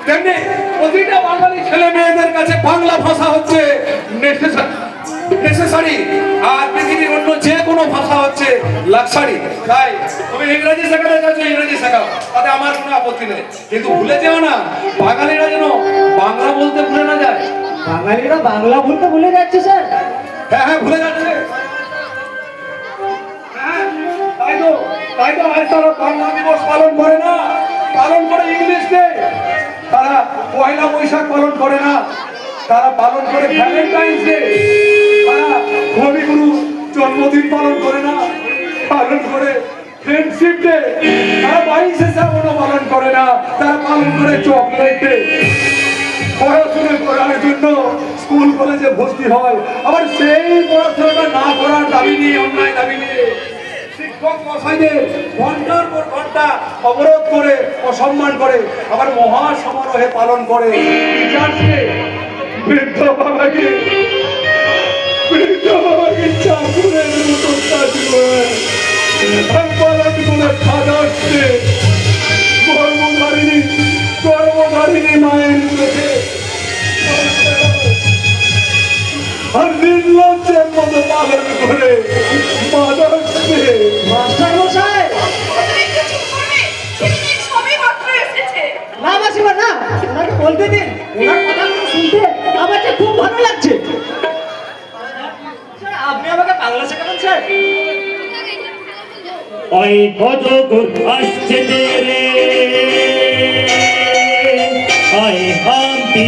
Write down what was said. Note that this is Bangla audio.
তেমনি প্রতিটা বাঙালি ছেলে মেয়েদের কাছে বাংলা ভাষা হচ্ছে নেসেসারি, আর পৃথিবীর অন্য যে কোনো ভাষা হচ্ছে লাক্সারি। তাই তুমি ইংরেজি শেখাতে চাচ্ছ, ইংরেজি শেখাও, তাতে আমার কোনো আপত্তি নেই, কিন্তু ভুলে যেও না বাঙালিরা যেন বাংলা বলতে ভুলে না যায়। বাঙালিরা বাংলা বলতে ভুলে যাচ্ছে স্যার। হ্যাঁ হ্যাঁ, ভুলে যাচ্ছে। হ্যাঁ, তাই তো আজ তারা বাংলা দিবস পালন করে না, পালন করে ইংলিশ ডে। তারা পয়লা বৈশাখ পালন করে না, তারা পালন করে ভ্যালেন্টাইন্স ডে। তারা কবিগুরু জন্মদিন পালন করে না, পালন করে ফ্রেন্ডশিপ ডে। তারা 22শে শ্রাবণ পালন করে না, তারা পালন করে চকলেট ডে। পড়াশোনা করার জন্য স্কুল কলেজে ভর্তি হয়, আবার সেই পড়াশোনাটা না করার দাবি নিয়ে, অন্যায় দাবি নিয়ে শিক্ষক মশাইদের ঘন্টার পর ঘন্টা অবরোধ করে অসম্মান করে, আবার মহা সমারোহে পালন করে। টিচার্সকে, বৃদ্ধ বাবাকে চাকুরের মতো পালন করে ফাদার্স ডে। গর্ভধারিণী মায়ের চোখে আর নির্লজ্জের মতো পালন করে মাদার্স ডে। মাস্টার মশাই, না মাসিমা না, ওনাকে বলতে দিন, ওনার কথাগুলো শুনতে আমার যে খুব ভালো লাগছে। স্যার, আপনি আমাকে বাংলা শেখাবেন স্যার? ওই ভজগুর আসছে রে, ওই হাম্পি